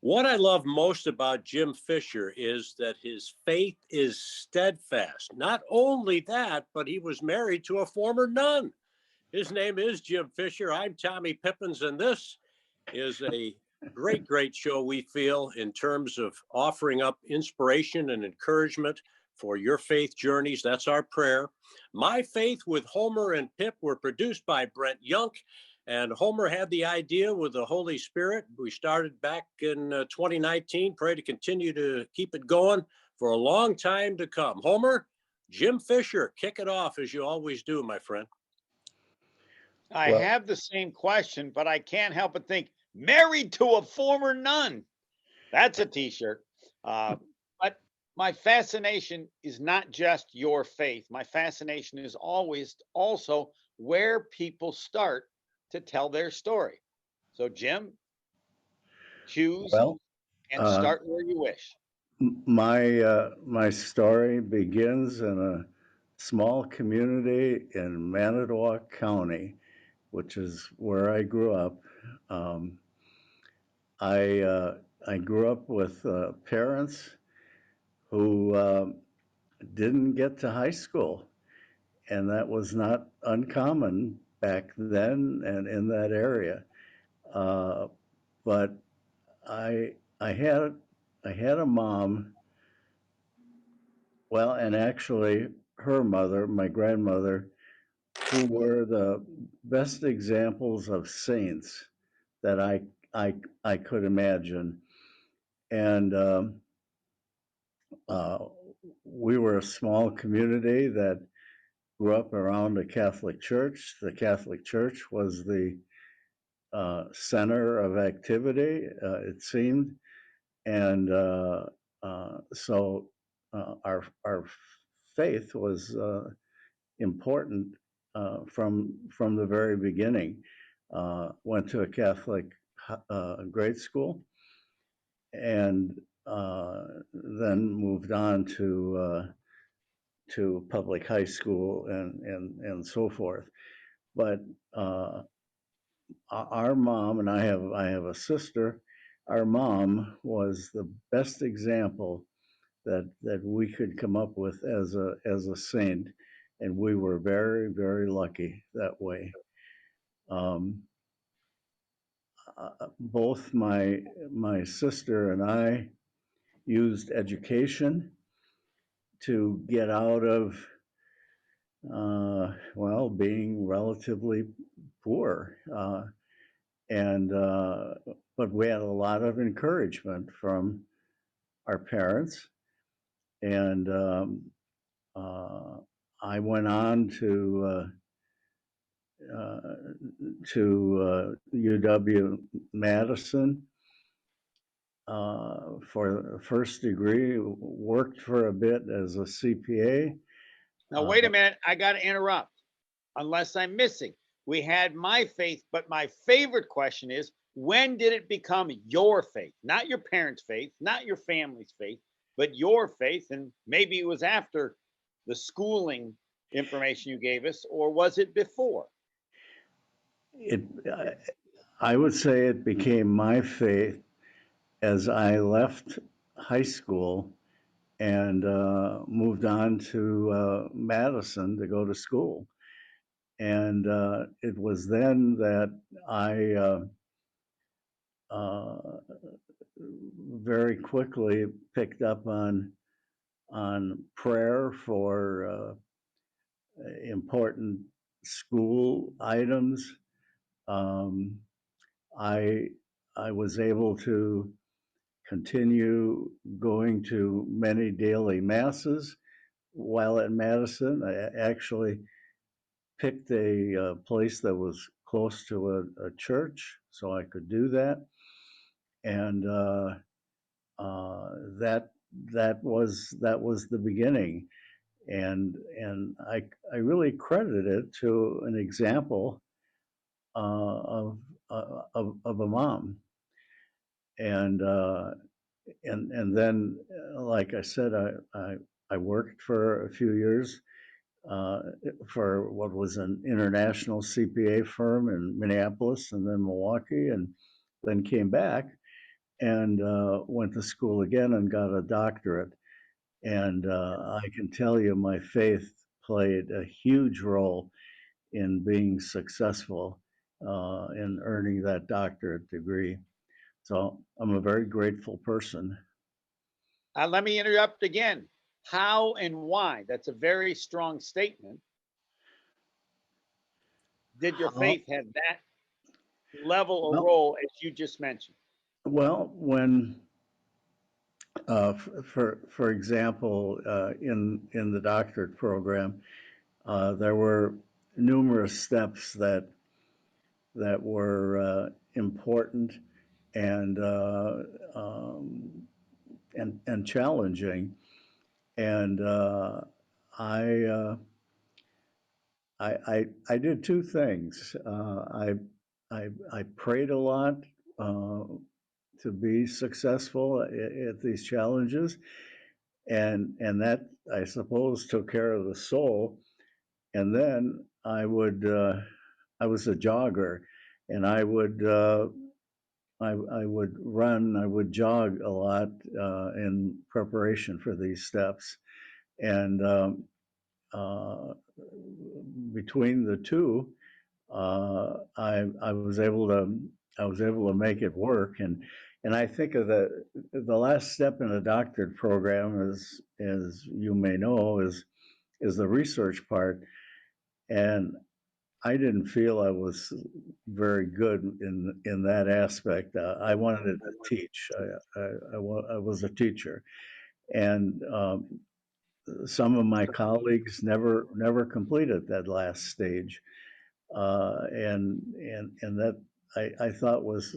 What I love most about Jim Fisher is that his faith is steadfast. Not only that, but he was married to a former nun. His name is Jim Fisher. I'm Tommy Pippins, and this is a great show we feel in terms of offering up inspiration and encouragement for your faith journeys. That's our prayer. My Faith with Homer and Pip were produced by Brent Young. And Homer had the idea with the Holy Spirit. We started back in 2019. Pray to continue to keep it going for a long time to come. Homer, Jim Fisher, kick it off as you always do, my friend. I Well, have the same question, but I can't help but think married to a former nun. That's a t-shirt. But my fascination is not just your faith. My fascination is always also where people start to tell their story. So, Jim, choose well, and uh, start where you wish. my story begins in a small community in Manitowoc County, which is where I grew up. Um, I grew up with parents who didn't get to high school, and that was not uncommon back then and in that area. Uh, but I I had I had a mom. Well, and actually, her mother, my grandmother, who were the best examples of saints that I could imagine. And uh, we were a small community that grew up around a Catholic church. The Catholic Church was the center of activity, it seemed. And so our faith was important from the very beginning. Went to a Catholic grade school, and then moved on to public high school and so forth. But our mom, and I have a sister. Our mom was the best example that we could come up with as a saint, and we were very lucky that way. Um, Both my sister and I used education to get out of being relatively poor, and but we had a lot of encouragement from our parents, and uh, I went on uh, to UW Madison for a first degree. Worked for a bit as a CPA. Now, wait a minute. I got to interrupt, unless I'm missing. We had my faith, but my favorite question is when did it become your faith? Not your parents' faith, not your family's faith, but your faith. And maybe it was after the schooling information you gave us, or was it before? It, I would say it became my faith as I left high school and moved on to Madison to go to school. And it was then that I uh, very quickly picked up on prayer for important school items. Um, I I was able to continue going to many daily masses while at Madison. I actually picked a place that was close to a church, so I could do that, and uh, that that was the beginning, and I really credit it to an example of a mom, and then, like I said, I worked for a few years uh, for what was an international CPA firm in Minneapolis and then Milwaukee, and then came back and went to school again and got a doctorate. And I can tell you, my faith played a huge role in being successful in earning that doctorate degree. So I'm a very grateful person. Let me interrupt again. How and why? That's a very strong statement. Did your How, faith have that level or well, role as you just mentioned? well, when for example, in the doctorate program, there were numerous steps that were important and and challenging. And I, uh, I did two things. I prayed a lot uh, to be successful at these challenges, and that, I suppose, took care of the soul. And then I was a jogger, and I would run, I would jog a lot in preparation for these steps. And uh, between the two, I was able to make it work. And I think of the last step in a doctorate program, as you may know, is the research part. And I didn't feel I was very good in that aspect. I wanted to teach. I was a teacher, and some of my colleagues never completed that last stage, and that I thought was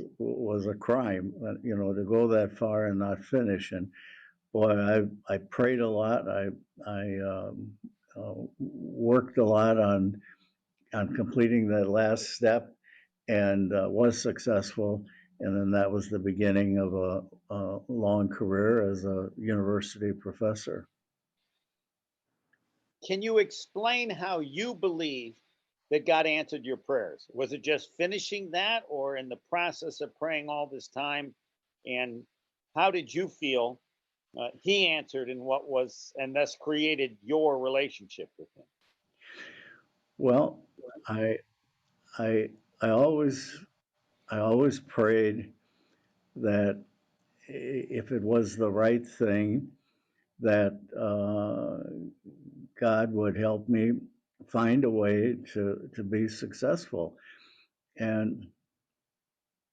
a crime, to go that far and not finish. And boy, I prayed a lot. I worked a lot on completing that last step, and was successful. And then that was the beginning of a long career as a university professor. Can you explain how you believe that God answered your prayers? Was it just finishing that or in the process of praying all this time? And how did you feel he answered and what was, and thus created your relationship with him? Well, I I I always prayed that if it was the right thing, that God would help me find a way to be successful. And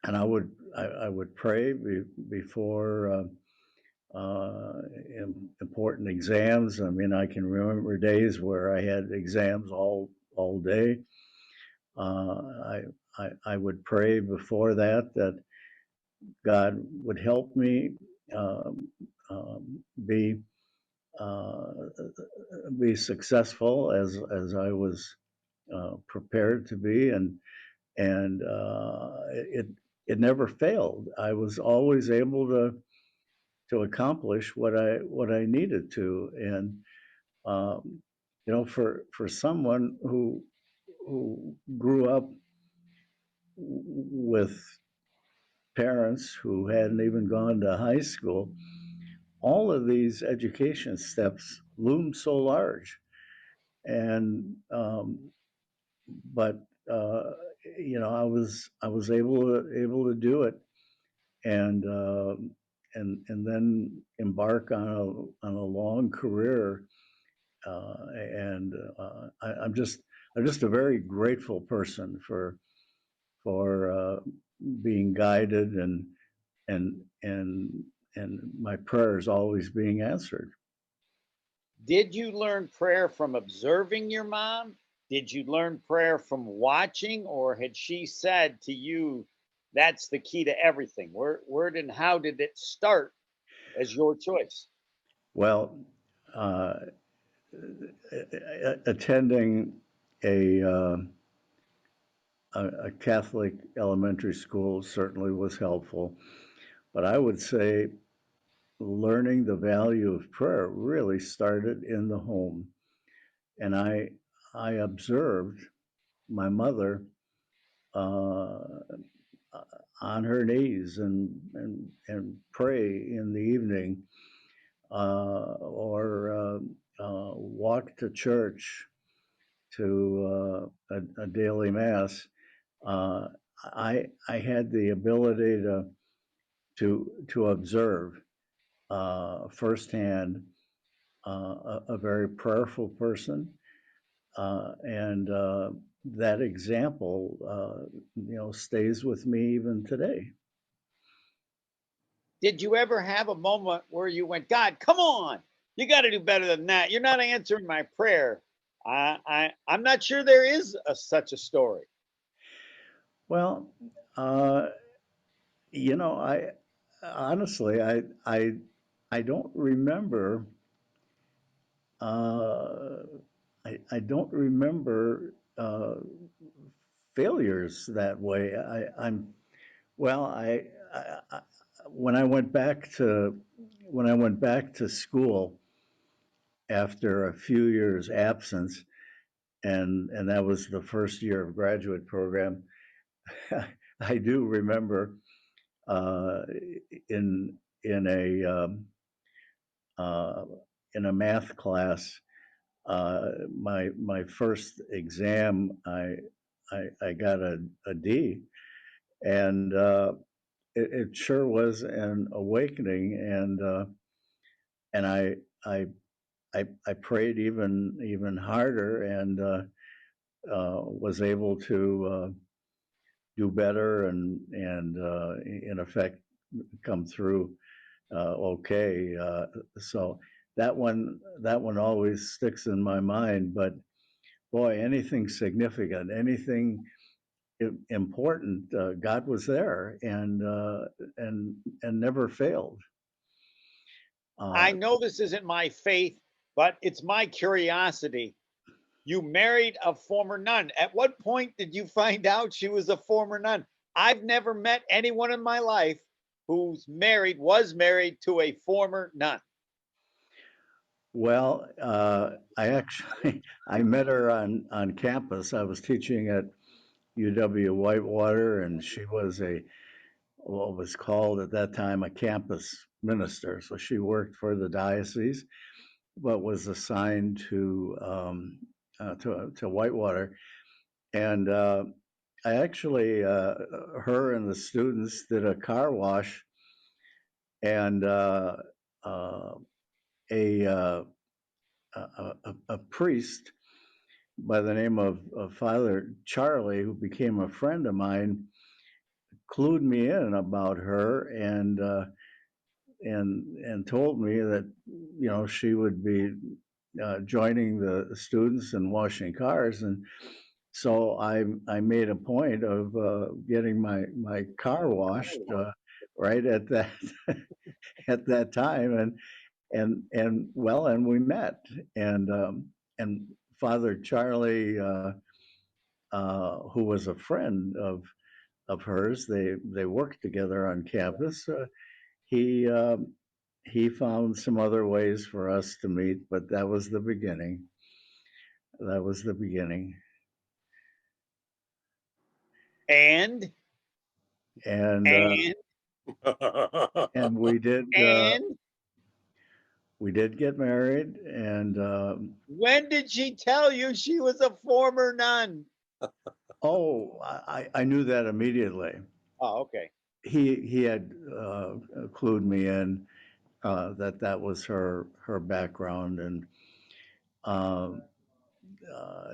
I would pray before important exams. I mean, I can remember days where I had exams all day. Uh, I would pray before that God would help me um, be uh, be successful as I was prepared to be, and it never failed. I was always able to accomplish what I needed to. And for someone who grew up with parents who hadn't even gone to high school, all of these education steps loom so large. And but uh, I was able to do it, and and then embark on a long career. And I'm just a very grateful person for being guided, and and and my prayers always being answered. Did you learn prayer from observing your mom? Did you learn prayer from watching, or had she said to you, that's the key to everything? Where and how did it start as your choice? Well, uh, attending a, uh, a Catholic elementary school certainly was helpful, but I would say learning the value of prayer really started in the home. And I observed my mother uh, on her knees and pray in the evening, or walk to church to a daily mass. Uh, I had the ability to observe firsthand a very prayerful person, and that example, stays with me even today. Did you ever have a moment where you went, God, come on, you got to do better than that. You're not answering my prayer. I'm not sure there is such a story. Well, uh, I honestly, I don't remember. Uh, I don't remember failures that way. I'm well. I when I went back to school after a few years absence, and that was the first year of graduate program. I do remember uh, in in a um, uh, in a math class, my first exam, I got a D, and it sure was an awakening, and I prayed even harder, and was able to do better, and in effect come through okay. So that one always sticks in my mind. But boy, anything significant, anything important, God was there, and never failed. I Uh, know this isn't my faith, but it's my curiosity. You married a former nun. At what point did you find out she was a former nun? I've never met anyone in my life was married to a former nun. well, I actually I met her on campus. I was teaching at UW Whitewater, and she was what was called at that time a campus minister. So she worked for the diocese, but was assigned to Whitewater. And I actually, her and the students did a car wash, and uh, a, uh, a priest by the name of Father Charlie, who became a friend of mine, clued me in about her, and told me that she would be joining the students and washing cars, and so I made a point of getting my car washed right at that at that time, and we met, and Father Charlie, who was a friend of hers, they worked together on campus. He he found some other ways for us to meet, but that was the beginning. That was the beginning. And And and and and we did get married, and when did she tell you she was a former nun? oh, I knew that immediately. Oh, okay. He had clued me in that was her background, um, uh,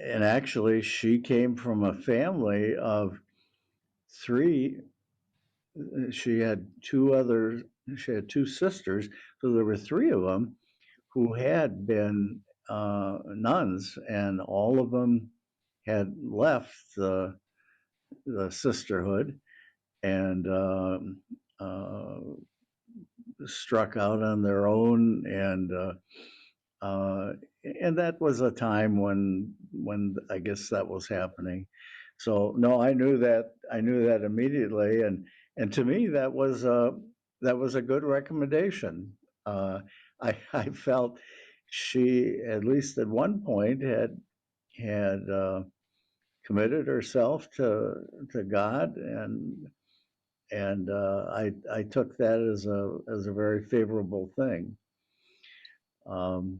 and actually she came from a family of three. She had two sisters, so there were three of them who had been nuns, and all of them had left the sisterhood, and struck out on their own, uh, and that was a time when I guess that was happening. So no, I knew that immediately, and to me that was a good recommendation. Uh, I felt she, at least at one point, had committed herself to God, and I took that as a very favorable thing. Um,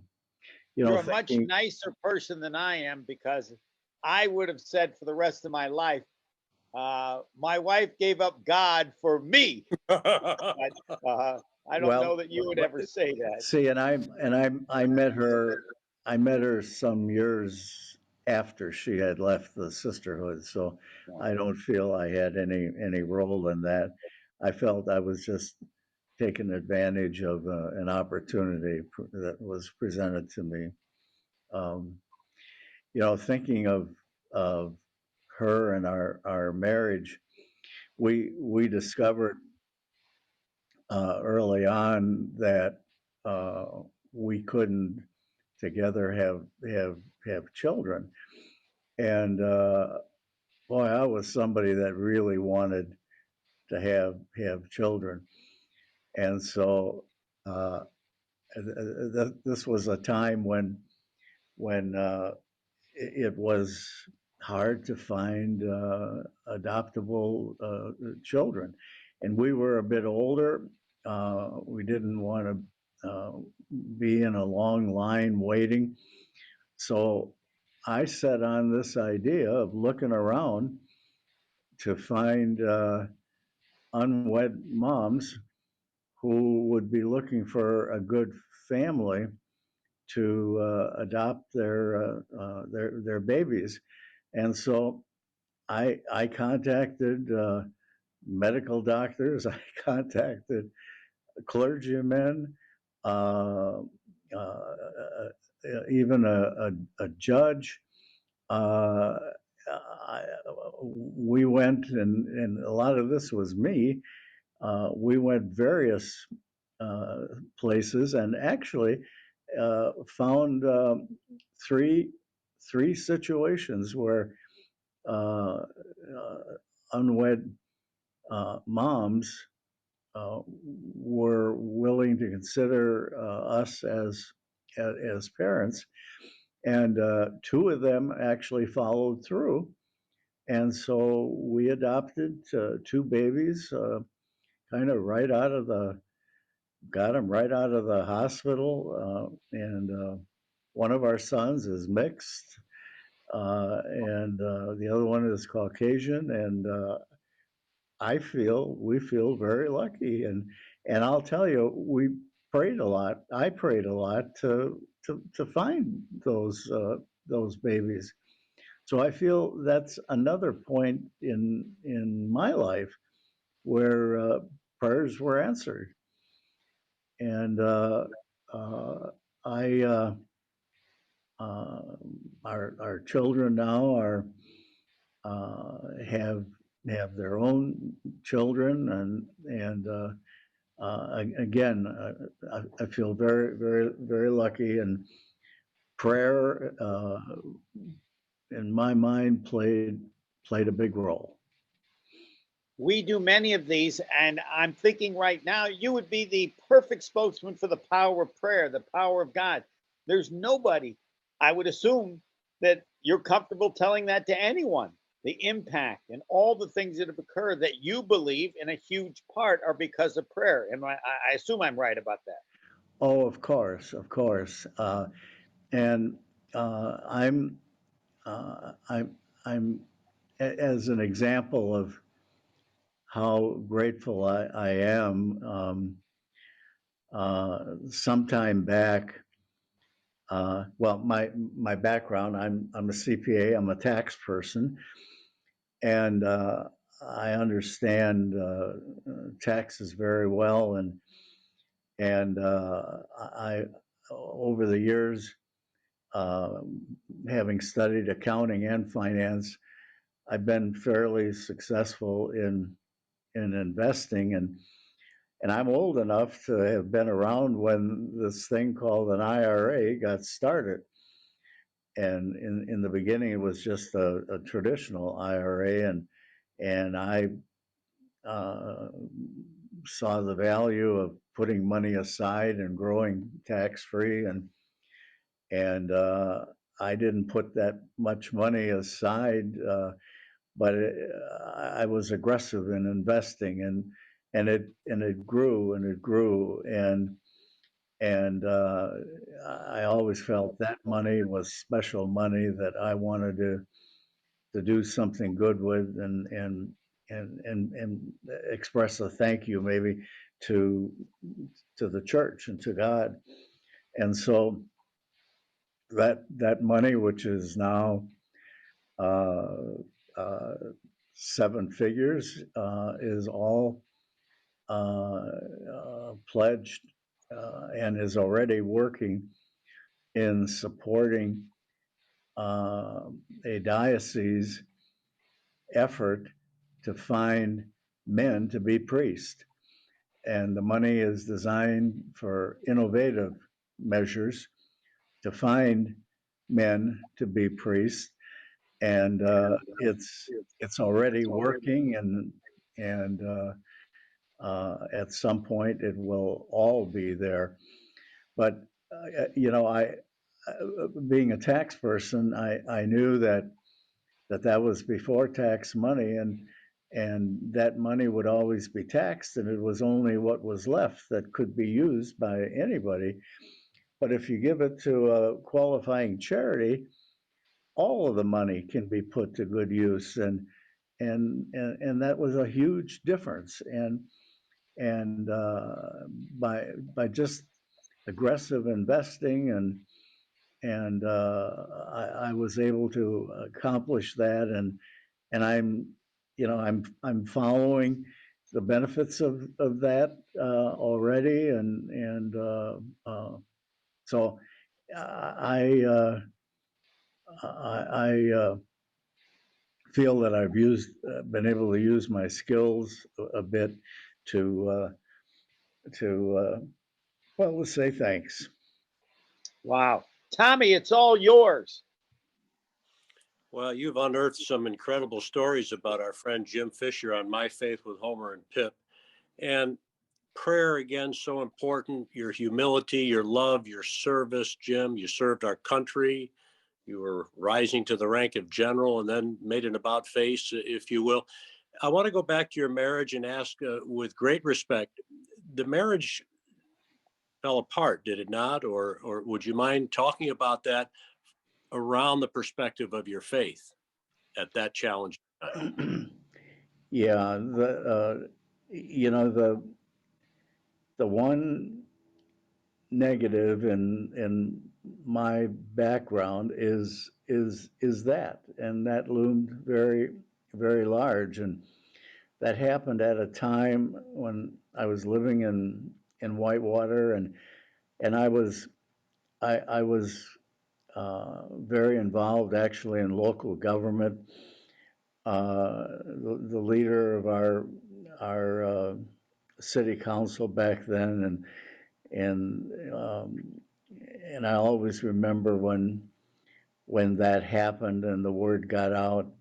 You're a much thinking, nicer person than I am, because I would have said for the rest of my life, my wife gave up God for me. But I don't know well, that you would ever say that. see, I met her some years after she had left the sisterhood, so Yeah. I don't feel I had any role in that. I felt I was just taking advantage of an opportunity that was presented to me. Um, thinking of her and our marriage, we discovered early on that uh, we couldn't together have children, and boy, I was somebody that really wanted to have children, and so uh, this was a time when it was hard to find adoptable children. And we were a bit older. We didn't want to be in a long line waiting. So I set on this idea of looking around to find unwed moms who would be looking for a good family to adopt their babies. And so I contacted medical doctors. I contacted clergymen, uh, uh, even a judge. Uh, I, we went, and a lot of this was me. We went various uh, places, and actually found three three situations where uh, uh, unwed moms were willing to consider us as parents, and two of them actually followed through, and so we adopted two babies, kind of right out of the got them right out of the hospital, and one of our sons is mixed, and the other one is Caucasian, and we feel very lucky, and I'll tell you, we prayed a lot. I prayed a lot to find those babies. So I feel that's another point in my life where prayers were answered, and uh, I uh, our children now are have their own children, and again, I feel very lucky, and prayer in my mind played a big role. We do many of these, and I'm thinking right now you would be the perfect spokesman for the power of prayer, the power of God. There's nobody, I would assume, that you're comfortable telling that to anyone. The impact and all the things that have occurred that you believe in a huge part are because of prayer. And I assume I'm right about that. Oh, of course, and I'm as an example of how grateful I am. Sometime back, well, my background, I'm a CPA, I'm a tax person, and I understand taxes very well, and I over the years, uh, having studied accounting and finance, I've been fairly successful in investing, and I'm old enough to have been around when this thing called an IRA got started. And in the beginning, it was just a traditional IRA, and I uh, saw the value of putting money aside and growing tax free, and I didn't put that much money aside, but I was aggressive in investing, and it grew and it grew, and I always felt that money was special money that I wanted to do something good with, and express a thank you maybe to to the church and to God. And so that money, which is now uh, uh, seven figures, is all pledged, and is already working in supporting uh, a diocese effort to find men to be priests. And the money is designed for innovative measures to find men to be priests, and it's already working, and at some point it will all be there. But being a tax person, I knew that was before tax money, and that money would always be taxed, and it was only what was left that could be used by anybody. But if you give it to a qualifying charity, all of the money can be put to good use, and that was a huge difference. And by just aggressive investing, and I was able to accomplish that, and I'm following the benefits of that already, and so I I feel that I've been able to use my skills a bit to well, let's say thanks. Wow. Tommy, it's all yours. Well, you've unearthed some incredible stories about our friend Jim Fisher on My Faith with Homer and Pip. And prayer, again, so important. Your humility, your love, your service, Jim. You served our country. You were rising to the rank of general and then made an about face, if you will. I want to go back to your marriage and ask, with great respect, the marriage fell apart, did it not? Or would you mind talking about that around the perspective of your faith at that challenge time? Yeah, the one negative in my background is that, and that loomed very very large, and that happened at a time when I was living in Whitewater, and I was very involved actually in local government. The leader of our city council back then, and I always remember when that happened and the word got out.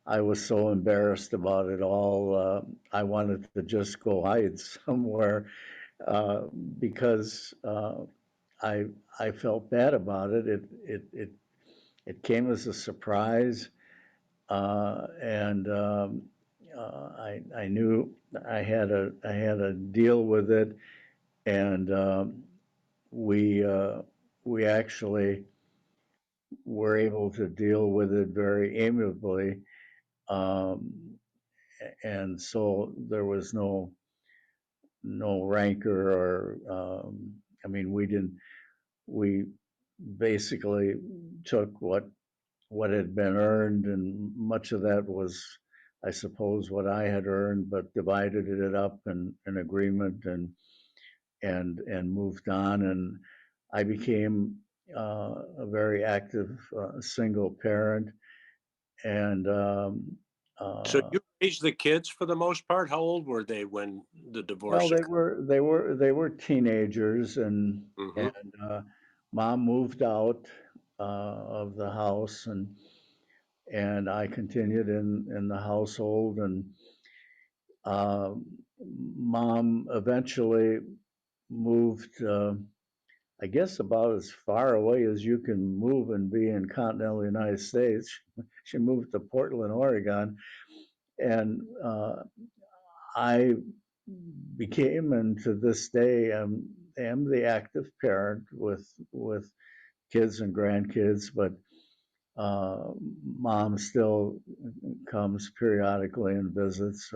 I was so embarrassed about it all. I wanted to just go hide somewhere, uh, because I I felt bad about it. It came as a surprise, and I knew I had to deal with it, and we actually were able to deal with it very amiably, um, and so there was no rancor, or I mean, we basically took what had been earned, and much of that was, I suppose, what I had earned, but divided it up in agreement, and moved on. And I became a very active single parent, and So uh, you raised the kids for the most part. How old were they when the well, divorce they were teenagers, and occurred? mom moved out of the house, and I continued in the household, and uh, mom eventually moved I guess about as far away as you can move and be in continental United States. She moved to Portland, Oregon, and I became, and to this day am the active parent with kids and grandkids, but mom still comes periodically and visits.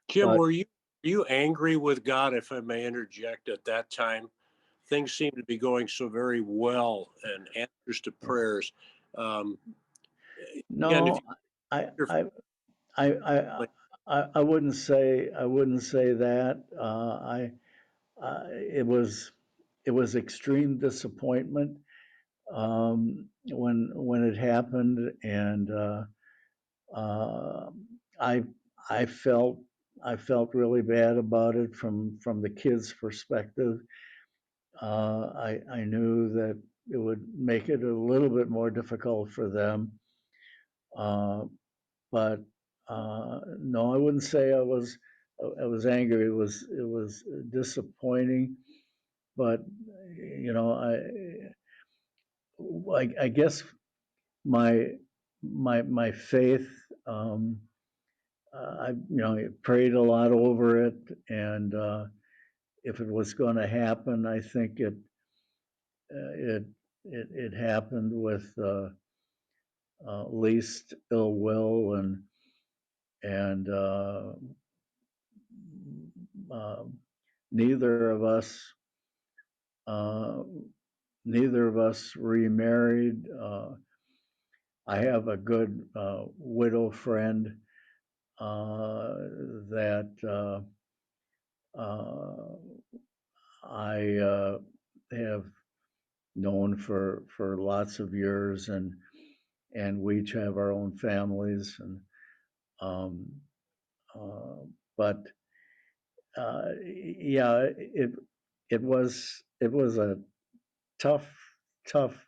Jim, But were you angry with God, if I may interject, at that time? Things seem to be going so very well and answers to prayers. Um, again, if no, I you're I I I like, I wouldn't say that. It was extreme disappointment when it happened, and uh, I I felt I felt really bad about it from the kids' perspective. I knew that it would make it a little bit more difficult for them, uh, but no, I wouldn't say I was angry. It was disappointing, but I guess my my faith. I prayed a lot over it, and if it was going to happen, I think it it happened with least ill will, and uh, neither of us uh, neither of us remarried. I have a good widow friend uh, that uh, I have known for lots of years, and we each have our own families, and um, uh, but yeah, it was a tough tough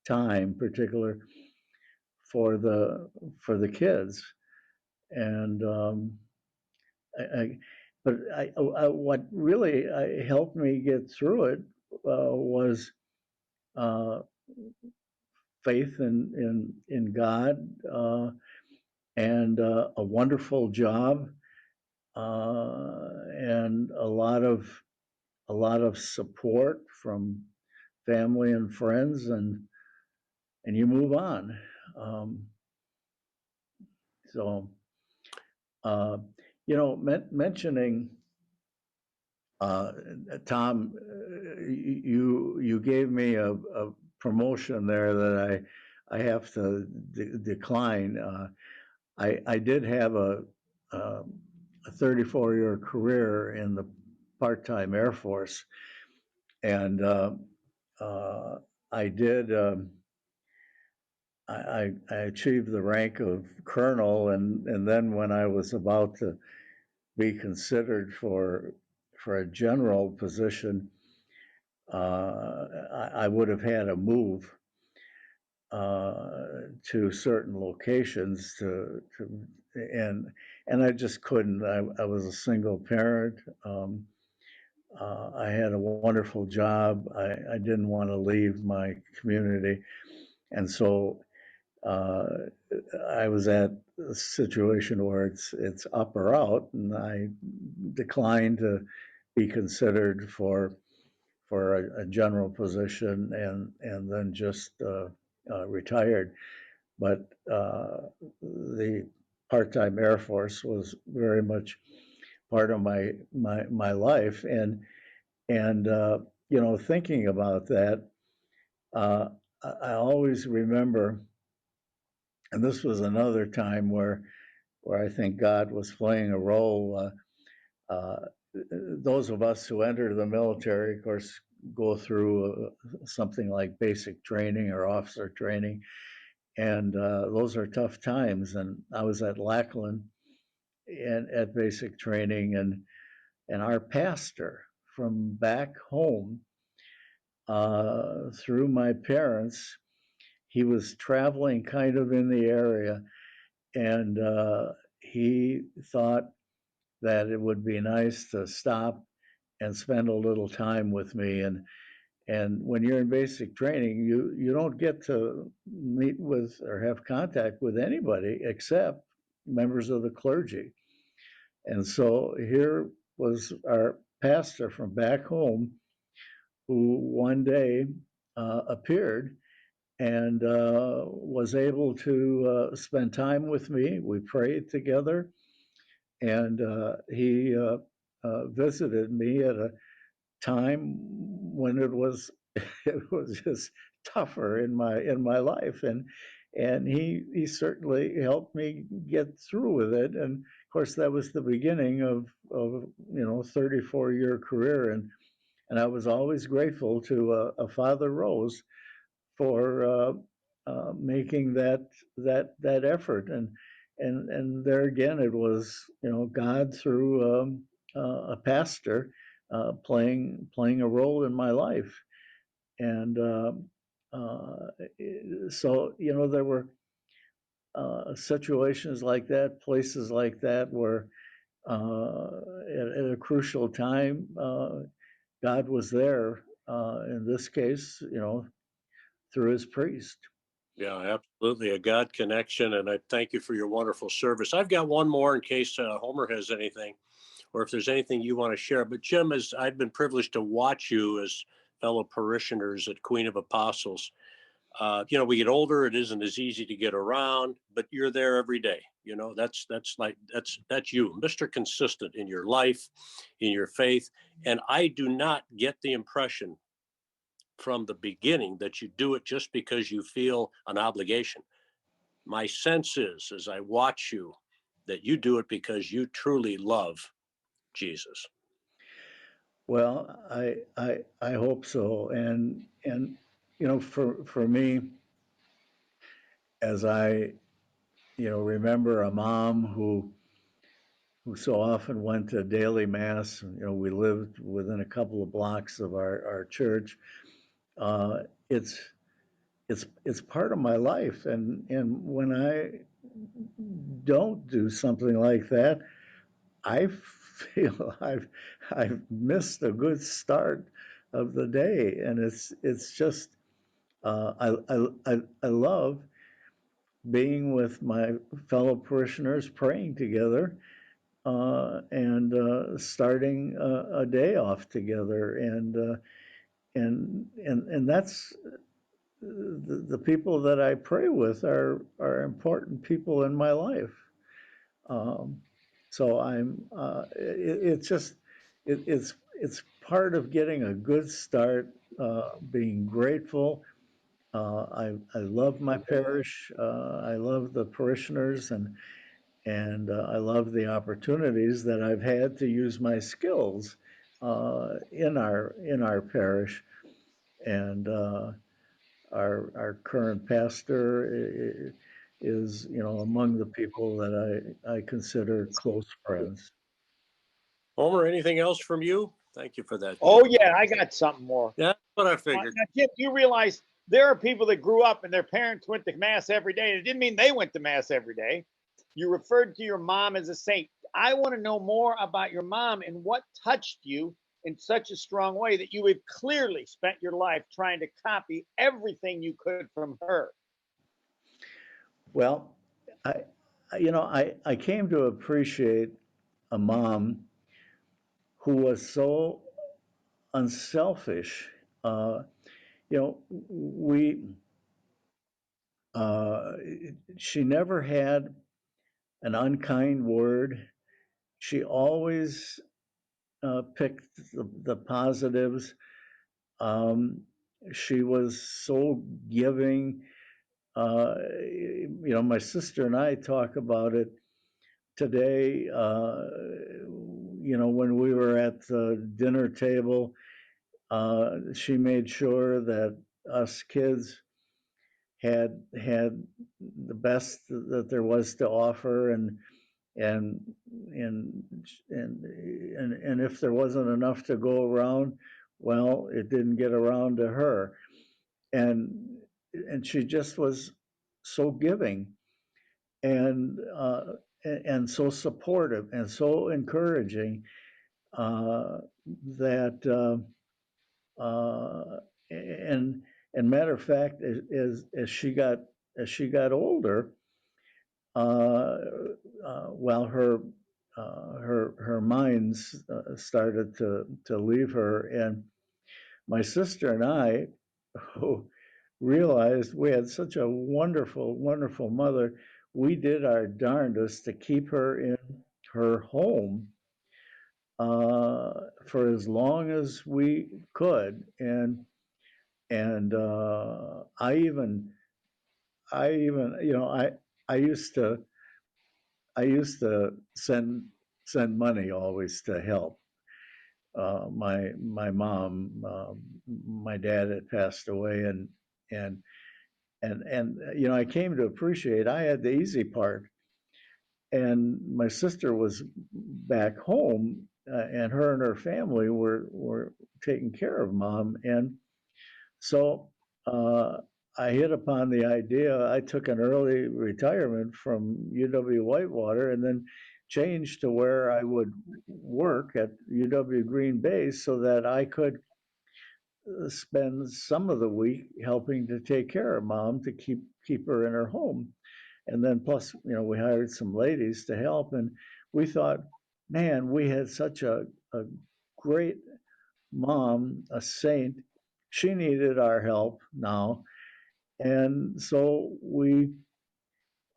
time, particular for the kids, and I but what really helped me get through it was uh, faith in God, and a wonderful job, and a lot of support from family and friends, and you move on. Um, so uh, mentioning uh, Tom, you gave me a promotion there that I have to decline. I did have a 34-year career in the part-time Air Force, and uh, I did. I achieved the rank of colonel, and then when I was about to be considered for a general position, I would have had to move to certain locations and I just couldn't. I was a single parent. I had a wonderful job. I didn't want to leave my community, and so uh, I was at a situation where it's up or out, and I declined to be considered for a general position, and then just retired. But the part-time Air Force was very much part of my life, and thinking about that, uh, I always remember, and this was another time where I think God was playing a role. Uh, those of us who enter the military, of course, go through something like basic training or officer training, and those are tough times. And I was at Lackland and at basic training, and our pastor from back home, through my parents, he was traveling kind of in the area, and he thought that it would be nice to stop and spend a little time with me, And when you're in basic training, you don't get to meet with or have contact with anybody except members of the clergy. And so here was our pastor from back home who one day appeared and was able to spend time with me. We prayed together, and he visited me at a time when it was it was just tougher in my life, and he certainly helped me get through with it. And of course, that was the beginning of 34-year career, and I was always grateful to Father Rose for making that effort. And there again, it was God through a pastor playing a role in my life. And uh, so there were situations like that, places like that, where at a crucial time, God was there. In this case, through his priest. Yeah, absolutely. A God connection. And I thank you for your wonderful service. I've got one more in case Homer has anything, or if there's anything you want to share. But Jim, as I've been privileged to watch you as fellow parishioners at Queen of Apostles, we get older. It isn't as easy to get around, but you're there every day. That's you, Mr. Consistent in your life, in your faith. And I do not get the impression from the beginning that you do it just because you feel an obligation. My sense is, as I watch you, that you do it because you truly love Jesus. Well, I hope so. And for me, as I remember a mom who so often went to daily mass. We lived within a couple of blocks of our church. Uh, it's it's part of my life, and when I don't do something like that, I feel I've missed a good start of the day, and it's just I love being with my fellow parishioners, praying together, and starting a day off together, and that's the people that I pray with are important people in my life. Um, so it's just, it's part of getting a good start, being grateful. I love my parish. I love the parishioners, and I love the opportunities that I've had to use my skills in our parish. And our current pastor is among the people that I consider close friends. Homer, anything else from you? Thank you for that, Jim. Oh yeah, I got something more. Yeah, that's what I figured. Now, Jim, you realize there are people that grew up and their parents went to mass every day. It didn't mean they went to mass every day. You referred to your mom as a saint. I want to know more about your mom and what touched you in such a strong way that you have clearly spent your life trying to copy everything you could from her. Well, I I came to appreciate a mom who was so unselfish. Uh, we uh, she never had an unkind word. She always picked the positives. Um, she was so giving. My sister and I talk about it today. When we were at the dinner table, she made sure that us kids had the best that there was to offer, and and and if there wasn't enough to go around, well, it didn't get around to her, and and she just was so giving, and and so supportive and so encouraging, uh, that and matter of fact, as she got older, uh, well, her minds started to leave her, and my sister and I, who realized we had such a wonderful, wonderful mother, we did our darndest to keep her in her home for as long as we could, and I even I used to send money always to help. My mom, my dad had passed away, and I came to appreciate I had the easy part, and my sister was back home, and her family were taking care of mom, and so uh, I hit upon the idea. I took an early retirement from UW Whitewater and then changed to where I would work at UW Green Bay so that I could spend some of the week helping to take care of mom to keep her in her home. And then plus, we hired some ladies to help, and we thought, man, we had such a great mom, a saint. She needed our help now. And so we,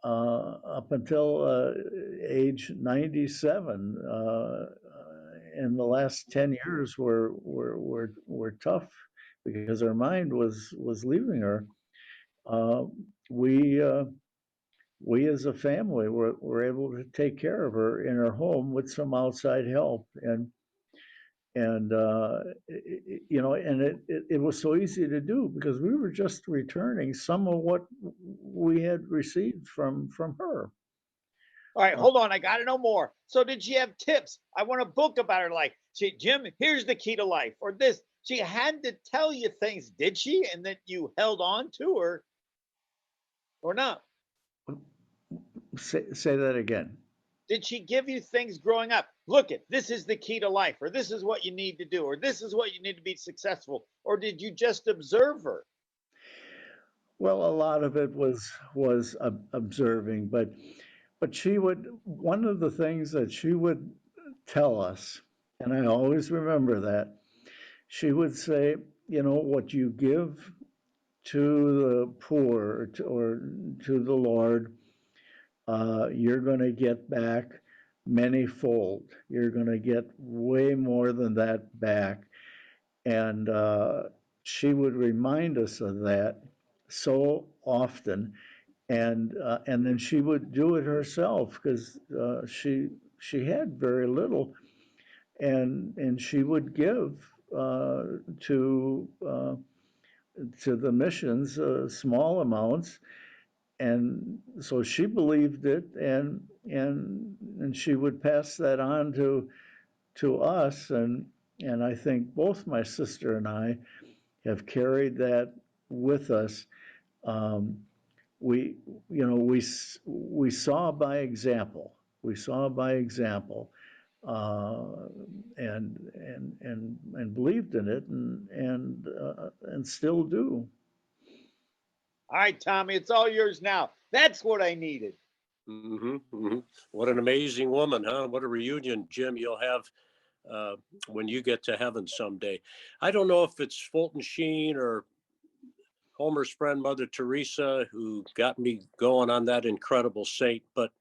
up until age 97, in the last 10 years were tough because her mind was leaving her. Uh, we, uh, we as a family were able to take care of her in her home with some outside help. And it was so easy to do because we were just returning some of what we had received from her. All right, Uh, hold on. I got to know more. So, did she have tips? I want a book about her life. Jim, here's the key to life, or this. She had to tell you things, did she? And that you held on to her or not? say that again. Did she give you things growing up? Look, this is the key to life, or this is what you need to do, or this is what you need to be successful, or did you just observe her? Well, a lot of it was observing, but she would, one of the things that she would tell us, and I always remember that, she would say, what you give to the poor or to the Lord, you're going to get back many-fold. You're going to get way more than that back. And she would remind us of that so often. And then she would do it herself because she had very little, and she would give uh, to uh, to the missions small amounts, and so she believed it, and she would pass that on to us, and I think both my sister and I have carried that with us. Um, we we saw by example. We saw by example, uh, and believed in it, and still do. All right, Tommy, it's all yours now. That's what I needed. What an amazing woman, huh? What a reunion, Jim, you'll have uh, when you get to heaven someday. I don't know if it's Fulton Sheen or Homer's friend, Mother Teresa, who got me going on that incredible saint, but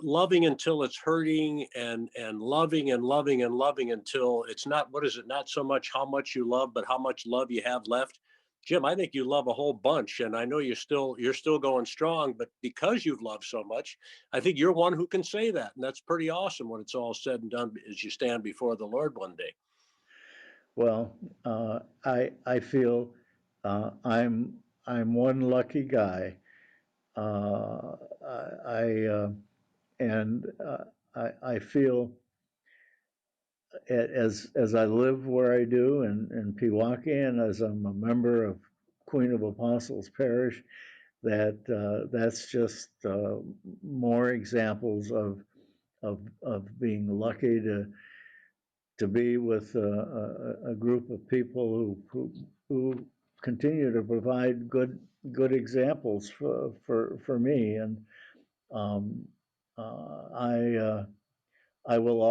loving until it's hurting, and loving and loving and loving until it's not, what is it, not so much how much you love, but how much love you have left. Jim, I think you love a whole bunch, and I know you're still going strong, but because you've loved so much, I think you're one who can say that, and that's pretty awesome when it's all said and done as you stand before the Lord one day. Well, I feel I'm one lucky guy. Uh, I and I feel as I live where I do in Pewaukee, and as I'm a member of Queen of Apostles Parish, that that's just more examples of being lucky to be with a group of people who continue to provide good examples for me, and um, I will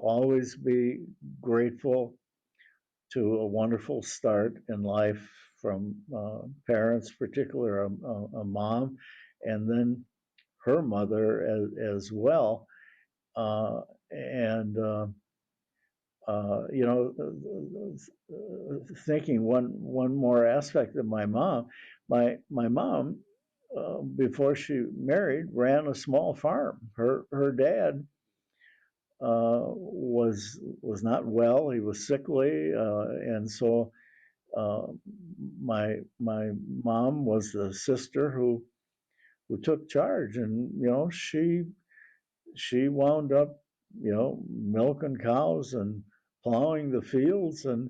always be grateful to a wonderful start in life from parents, particularly a mom, and then her mother as well. Uh, and you know, thinking one more aspect of my mom, my mom, before she married, ran a small farm. Her dad was not well. He was sickly, and so uh, my mom was the sister who took charge, and you know she wound up milking cows and plowing the fields and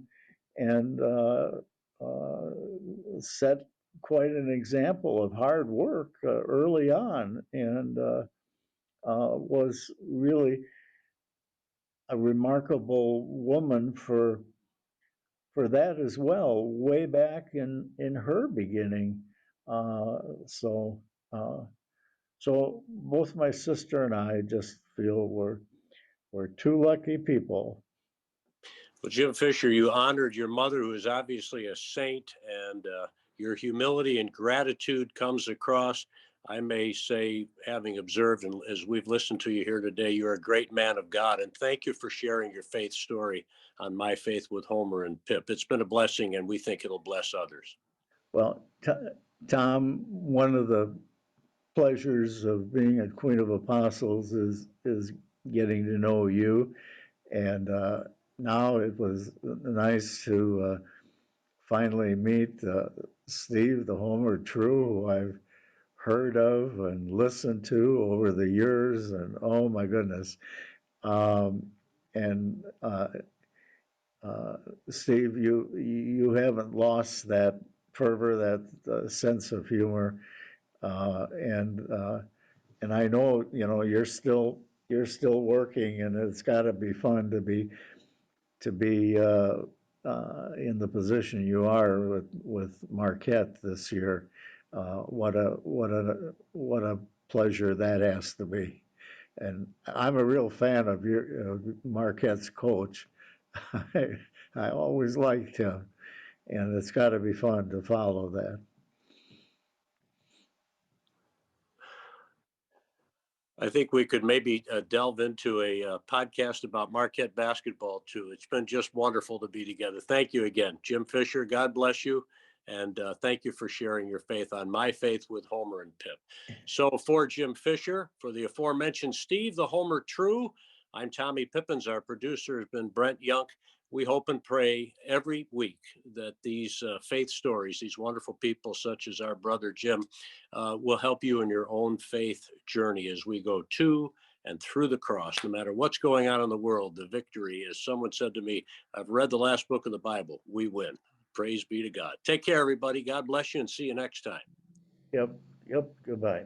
uh, set quite an example of hard work early on, and was really a remarkable woman for that as well, way back in her beginning. Uh, so uh, so both my sister and I just feel we're two lucky people. Well, Jim Fisher, you honored your mother, who is obviously a saint, and your humility and gratitude comes across. I may say, having observed and as we've listened to you here today, you're a great man of God. And thank you for sharing your faith story on My Faith with Homer and Pip. It's been a blessing, and we think it'll bless others. Well, Tom, one of the pleasures of being at Queen of Apostles is getting to know you, and now it was nice to finally meet Steve, the Homer True, who I've heard of and listened to over the years, and oh my goodness. Um, and uh, Steve, you haven't lost that fervor, that sense of humor, and I know you're still working, and it's got to be fun to be in the position you are with Marquette this year. What a pleasure that has to be. And I'm a real fan of your Marquette's coach. I always liked him, and it's got to be fun to follow that. I think we could maybe delve into a podcast about Marquette basketball too. It's been just wonderful to be together. Thank you again, Jim Fisher. God bless you. And thank you for sharing your faith on My Faith with Homer and Pip. So for Jim Fisher, for the aforementioned Steve, the Homer True, I'm Tommy Pippins. Our producer has been Brent Young. We hope and pray every week that these faith stories, these wonderful people such as our brother Jim, will help you in your own faith journey as we go to and through the cross. No matter what's going on in the world, the victory, as someone said to me, I've read the last book of the Bible, we win. Praise be to God. Take care, everybody. God bless you, and see you next time. Yep. Goodbye.